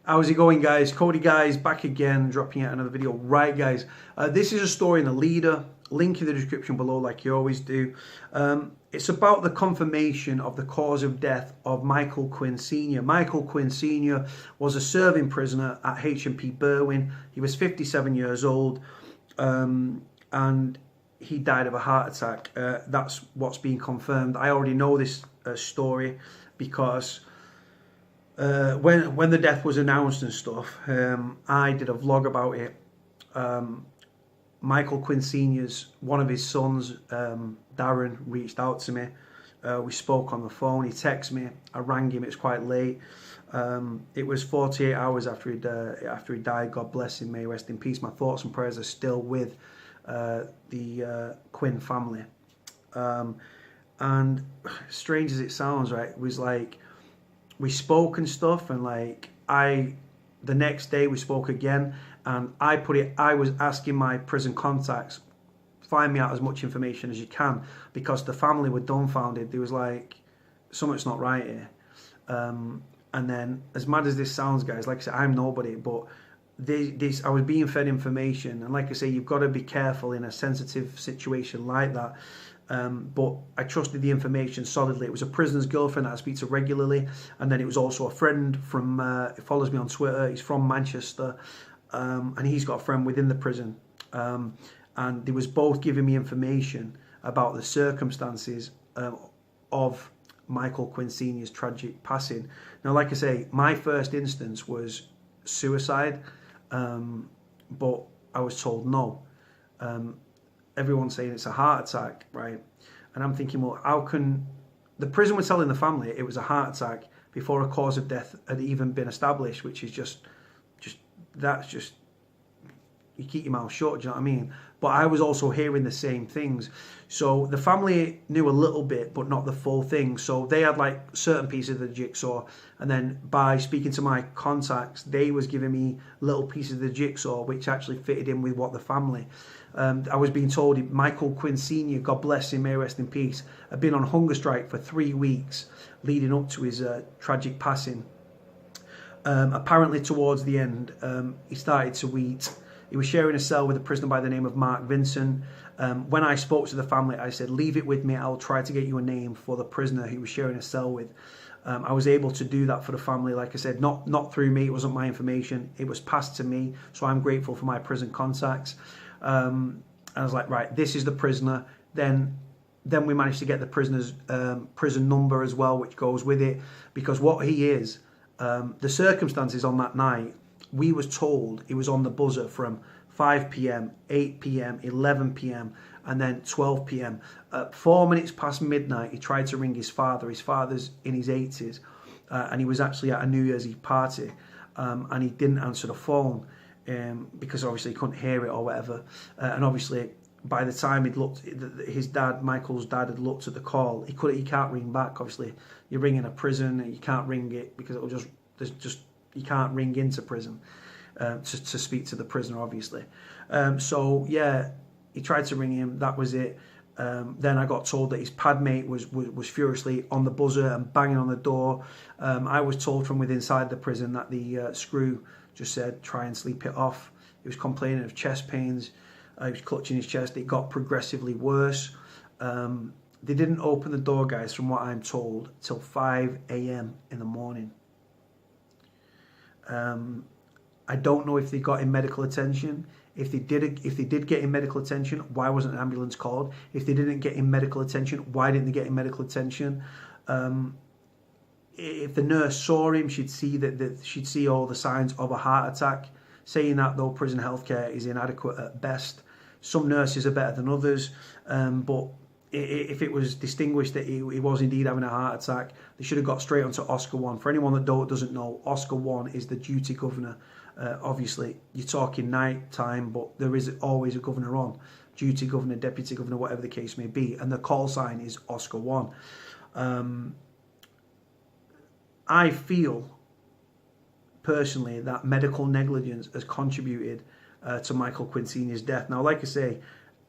How's it going, guys? Cody, guys, back again, dropping out another video. Right, guys, this is a story in the leader. Link in the description below, like you always do. It's about the confirmation of the cause of death of Michael Quinn Senior. Michael Quinn Senior was a serving prisoner at HMP Berwyn. He was 57 years old, and he died of a heart attack. That's what's being confirmed. I already know this story because when the death was announced and stuff, I did a vlog about it. Michael Quinn Senior's, one of his sons, Darren, reached out to me. We spoke on the phone. He texted me. I rang him. It's quite late. It was 48 hours after he died. God bless him. May he rest in peace. My thoughts and prayers are still with the Quinn family. And strange as it sounds, right? It was like we spoke and stuff, and like the next day we spoke again, and I was asking my prison contacts, find me out as much information as you can, because the family were dumbfounded. They was like, something's not right here. And then, as mad as this sounds, guys, like I said, I'm nobody, but I was being fed information, and like I say, you've got to be careful in a sensitive situation like that. But I trusted the information solidly. It was a prisoner's girlfriend that I speak to regularly, and then it was also a friend from, he follows me on Twitter, he's from Manchester, and he's got a friend within the prison, and they was both giving me information about the circumstances of Michael Quinn Senior's tragic passing. Now, like I say, my first instance was suicide, but I was told no. Everyone's saying it's a heart attack, right? And I'm thinking, well, how can the prison were telling the family it was a heart attack before a cause of death had even been established, which is just you keep your mouth shut, do you know what I mean? But I was also hearing the same things. So the family knew a little bit, but not the full thing. So they had like certain pieces of the jigsaw, and then by speaking to my contacts, they was giving me little pieces of the jigsaw which actually fitted in with what the family. I was being told Michael Quinn Senior, God bless him, may he rest in peace, had been on hunger strike for 3 weeks leading up to his tragic passing. Apparently towards the end, he started to eat. He was sharing a cell with a prisoner by the name of Mark Vincent. When I spoke to the family, I said, leave it with me. I'll try to get you a name for the prisoner he was sharing a cell with. I was able to do that for the family. Like I said, not through me. It wasn't my information. It was passed to me. So I'm grateful for my prison contacts. And I was like, right, this is the prisoner. Then we managed to get the prisoner's prison number as well, which goes with it. Because what he is, the circumstances on that night, we was told he was on the buzzer from 5 p.m, 8 p.m, 11 p.m, and then 12 p.m. At 4 minutes past midnight, he tried to ring his father. His father's in his 80s, and he was actually at a New Year's Eve party, and he didn't answer the phone because obviously he couldn't hear it or whatever. And obviously, by the time he'd looked, his dad, Michael's dad, had looked at the call. He can't ring back. Obviously, you're ringing a prison, and you can't ring it because it'll just you can't ring into prison to speak to the prisoner, obviously. So yeah, he tried to ring him. That was it. Then I got told that his pad mate was furiously on the buzzer and banging on the door. I was told from within inside the prison that the screw just said, try and sleep it off. He was complaining of chest pains. He was clutching his chest. It got progressively worse. They didn't open the door, guys, from what I'm told, till 5 a.m. in the morning. I don't know if they got him medical attention. If they did get him medical attention, why wasn't an ambulance called? If they didn't get him medical attention, why didn't they get him medical attention? If the nurse saw him, she'd see all the signs of a heart attack. Saying that, though, prison healthcare is inadequate at best. Some nurses are better than others, but if it was distinguished that he was indeed having a heart attack, they should have got straight onto Oscar 1. For anyone that doesn't know, Oscar 1 is the duty governor. Obviously, you're talking night time, but there is always a governor on. Duty governor, deputy governor, whatever the case may be. And the call sign is Oscar 1. I feel, personally, that medical negligence has contributed to Michael Quinn Senior's death. Now, like I say,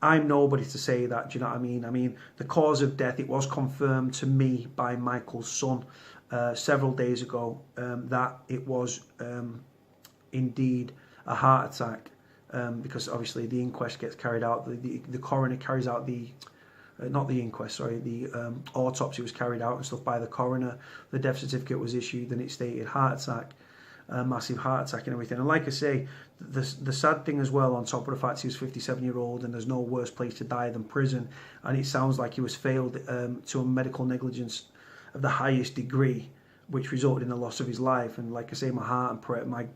I'm nobody to say that, do you know what I mean? I mean, the cause of death, it was confirmed to me by Michael's son several days ago that it was indeed a heart attack, because obviously the inquest gets carried out, the coroner carries out the not the inquest, sorry, the autopsy was carried out and stuff by the coroner. The death certificate was issued and it stated heart attack, massive heart attack and everything. And like I say, the sad thing as well, on top of the fact he was 57-year-old and there's no worse place to die than prison, and it sounds like he was failed to a medical negligence of the highest degree, which resulted in the loss of his life. And like I say, my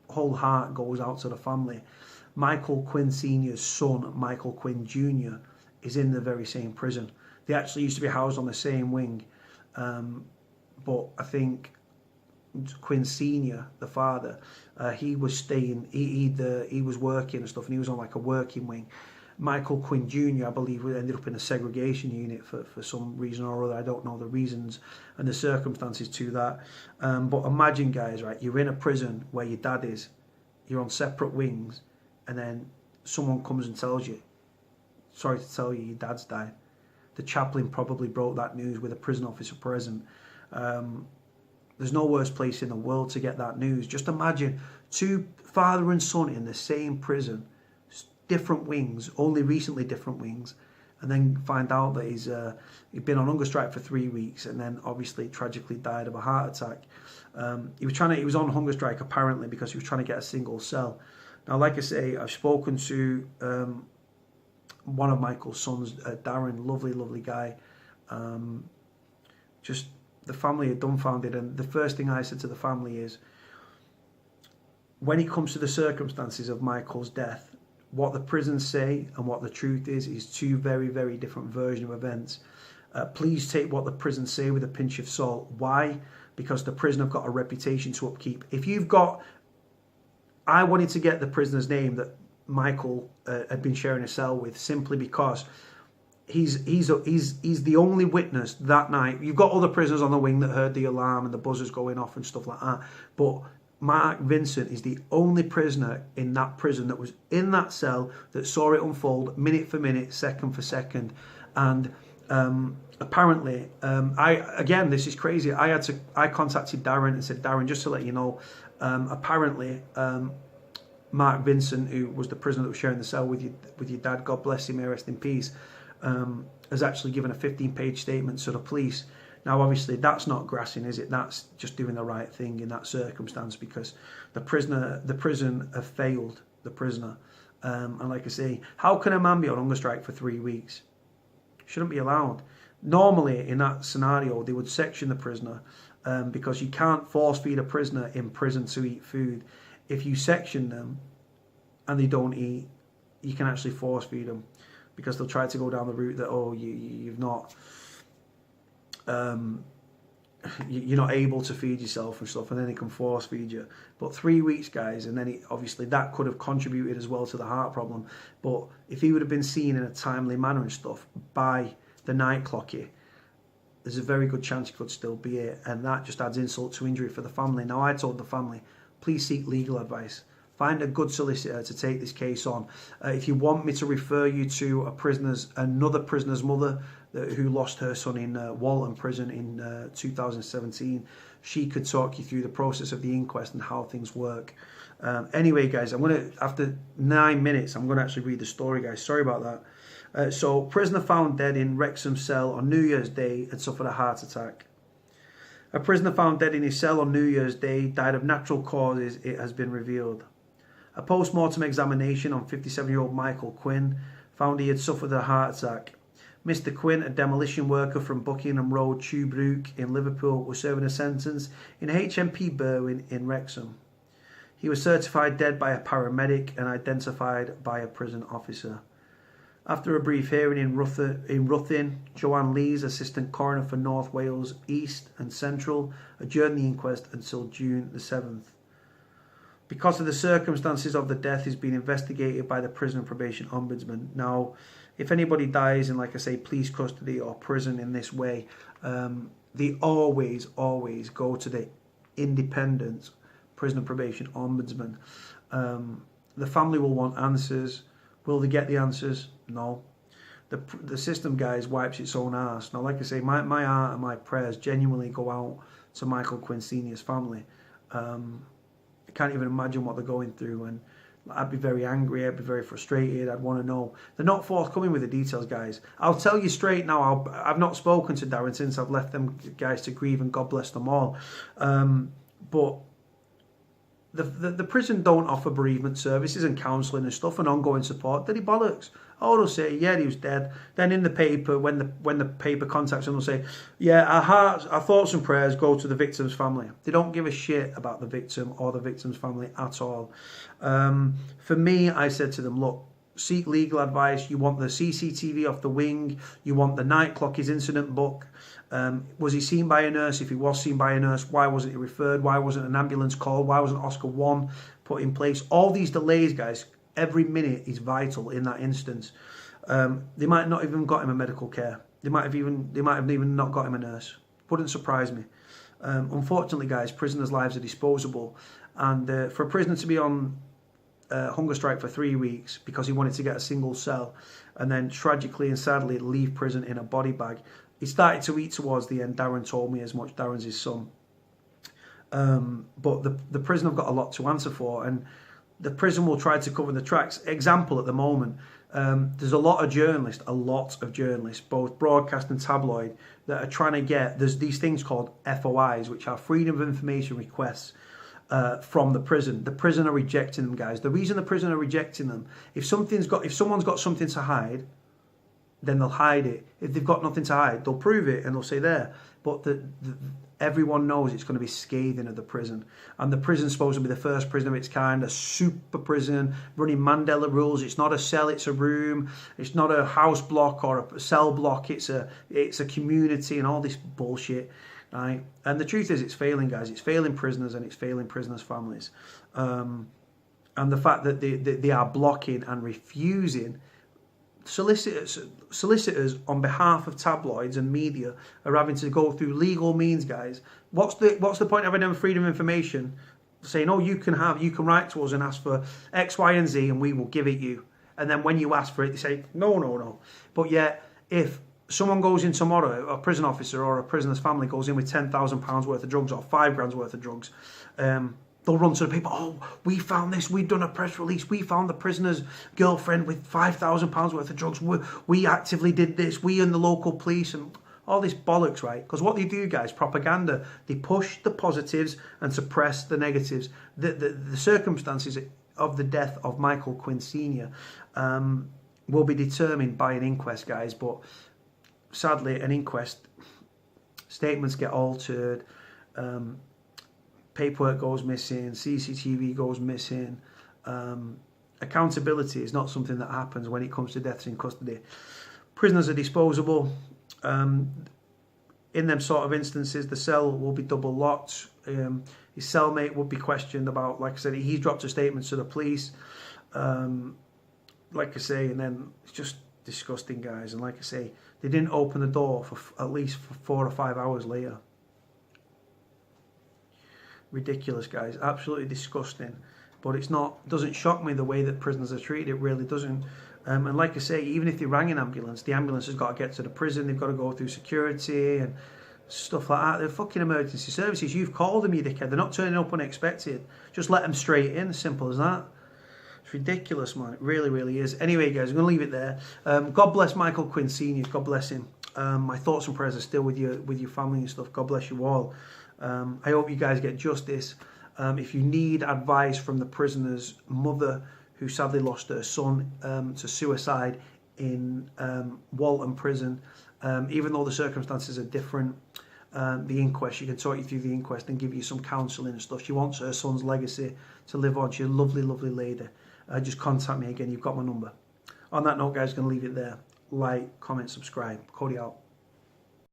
whole heart goes out to the family. Michael Quinn Senior's son, Michael Quinn Junior, is in the very same prison. They actually used to be housed on the same wing, but I think Quinn Senior, the father, he was staying. He was working and stuff, and he was on like a working wing. Michael Quinn Jr., I believe, ended up in a segregation unit for some reason or other. I don't know the reasons and the circumstances to that. But imagine, guys, right? You're in a prison where your dad is. You're on separate wings, and then someone comes and tells you, sorry to tell you, your dad's died. The chaplain probably broke that news with a prison officer present. There's no worse place in the world to get that news. Just imagine two father and son in the same prison, different wings, only recently different wings, and then find out that he'd been on hunger strike for 3 weeks, and then obviously tragically died of a heart attack. He was on hunger strike apparently because he was trying to get a single cell. Now, like I say, I've spoken to one of Michael's sons, Darren, lovely guy. Just the family are dumbfounded, and the first thing I said to the family is, when it comes to the circumstances of Michael's death, what the prisons say and what the truth is two very, very different versions of events. Please take what the prisons say with a pinch of salt. Why? Because the prison have got a reputation to upkeep. I wanted to get the prisoner's name that Michael had been sharing a cell with, simply because he's the only witness that night. You've got other prisoners on the wing that heard the alarm and the buzzers going off and stuff like that, but Mark Vincent is the only prisoner in that prison that was in that cell that saw it unfold minute for minute, second for second. And apparently, this is crazy. I contacted Darren and said, Darren, just to let you know, apparently Mark Vincent, who was the prisoner that was sharing the cell with your dad, God bless him, may rest in peace, has actually given a 15-page statement to the police. Now, obviously, that's not grassing, is it? That's just doing the right thing in that circumstance, because the prison have failed the prisoner. And like I say, how can a man be on hunger strike for 3 weeks? Shouldn't be allowed. Normally, in that scenario, they would section the prisoner, because you can't force feed a prisoner in prison to eat food. If you section them and they don't eat, you can actually force feed them, because they'll try to go down the route that, you've not... you're not able to feed yourself and stuff, and then they can force feed you. But 3 weeks, guys, and then obviously that could have contributed as well to the heart problem. But if he would have been seen in a timely manner and stuff by the night clocky, there's a very good chance he could still be here, and that just adds insult to injury for the family. Now, I told the family, please seek legal advice. Find a good solicitor to take this case on. If you want me to refer you to another prisoner's mother who lost her son in Walton Prison in 2017, she could talk you through the process of the inquest and how things work. Anyway, guys, after 9 minutes, I'm going to actually read the story, guys. Sorry about that. So, prisoner found dead in Wrexham cell on New Year's Day had suffered a heart attack. A prisoner found dead in his cell on New Year's Day died of natural causes, it has been revealed. A post-mortem examination on 57-year-old Michael Quinn found he had suffered a heart attack. Mr. Quinn, a demolition worker from Buckingham Road, Tube Rook in Liverpool, was serving a sentence in HMP Berwyn in Wrexham. He was certified dead by a paramedic and identified by a prison officer. After a brief hearing in Ruthin, Joanne Lees, Assistant Coroner for North Wales East and Central, adjourned the inquest until June the 7th. Because of the circumstances of the death, is being investigated by the Prison and Probation Ombudsman. Now, if anybody dies in, like I say, police custody or prison in this way, they always go to the independent Prison and Probation Ombudsman. The family will want answers. Will they get the answers? No. The system, guys, wipes its own arse. Now, like I say, my heart and my prayers genuinely go out to Michael Quinn Senior's family. can't even imagine what they're going through. And I'd be very angry, I'd be very frustrated, I'd want to know. They're not forthcoming with the details, guys. I'll tell you straight now, I've not spoken to Darren since I've left them guys to grieve, and God bless them all. But the prison don't offer bereavement services and counselling and stuff and ongoing support. Did he bollocks? Oh, they'll say, yeah, he was dead. Then in the paper, when the paper contacts them, they'll say, yeah, our thoughts and prayers go to the victim's family. They don't give a shit about the victim or the victim's family at all. For me, I said to them, look, seek legal advice. You want the CCTV off the wing. You want the night clock, his incident book. Was he seen by a nurse? If he was seen by a nurse, why wasn't he referred? Why wasn't an ambulance called? Why wasn't Oscar 1 put in place? All these delays, guys, every minute is vital in that instance. They might not even got him a medical care. They might have even not got him a nurse. Wouldn't surprise me. Unfortunately, guys, prisoners' lives are disposable, and for a prisoner to be on hunger strike for 3 weeks because he wanted to get a single cell, and then tragically and sadly leave prison in a body bag. He started to eat towards the end. Darren told me as much. Darren's his son. But the prison have got a lot to answer for, and the prison will try to cover the tracks. Example at the moment, there's a lot of journalists, both broadcast and tabloid, that are trying to get, there's these things called FOIs, which are freedom of information requests from the prison. The prison are rejecting them, guys. The reason the prison are rejecting them, if someone's got something to hide, then they'll hide it. If they've got nothing to hide, they'll prove it and they'll say there. But everyone knows it's going to be scathing of the prison. And the prison's supposed to be the first prison of its kind, a super prison, running Mandela rules. It's not a cell, it's a room. It's not a house block or a cell block. It's a community and all this bullshit. Right? And the truth is, it's failing, guys. It's failing prisoners and it's failing prisoners' families. And the fact that they are blocking and refusing. Solicitors on behalf of tabloids and media are having to go through legal means, guys. What's the point of having freedom of information? Saying, oh, you can write to us and ask for X, Y, and Z, and we will give it you. And then when you ask for it, they say, no. But yet, if someone goes in tomorrow, a prison officer or a prisoner's family goes in with £10,000 worth of drugs or £5,000 worth of drugs, they'll run to the people, oh, we found this, we've done a press release, we found the prisoner's girlfriend with £5,000 worth of drugs, we actively did this, we and the local police, and all this bollocks, right? Because what they do, guys, propaganda, they push the positives and suppress the negatives. The circumstances of the death of Michael Quinn Senior will be determined by an inquest, guys, but sadly, an inquest, statements get altered, paperwork goes missing, CCTV goes missing. Accountability is not something that happens when it comes to deaths in custody. Prisoners are disposable. In them sort of instances, the cell will be double locked. His cellmate would be questioned about, like I said, he dropped a statement to the police. Like I say, and then it's just disgusting, guys. And like I say, they didn't open the door for at least 4 or 5 hours later. Ridiculous, guys. Absolutely disgusting. But doesn't shock me the way that prisoners are treated. It really doesn't. And like I say, even if they rang an ambulance, the ambulance has got to get to the prison. They've got to go through security and stuff like that. They're fucking emergency services. You've called them, you dickhead. They're not turning up unexpected. Just let them straight in. Simple as that. It's ridiculous, man. It really, really is. Anyway, guys, I'm going to leave it there. God bless Michael Quinn Senior. God bless him. My thoughts and prayers are still with your family and stuff. God bless you all. I hope you guys get justice. If you need advice from the prisoner's mother, who sadly lost her son to suicide in Walton Prison, even though the circumstances are different, the inquest, she can talk you through the inquest and give you some counselling and stuff. She wants her son's legacy to live on. She's a lovely, lovely lady. Just contact me again. You've got my number. On that note, guys, going to leave it there. Like, comment, subscribe. Cody out.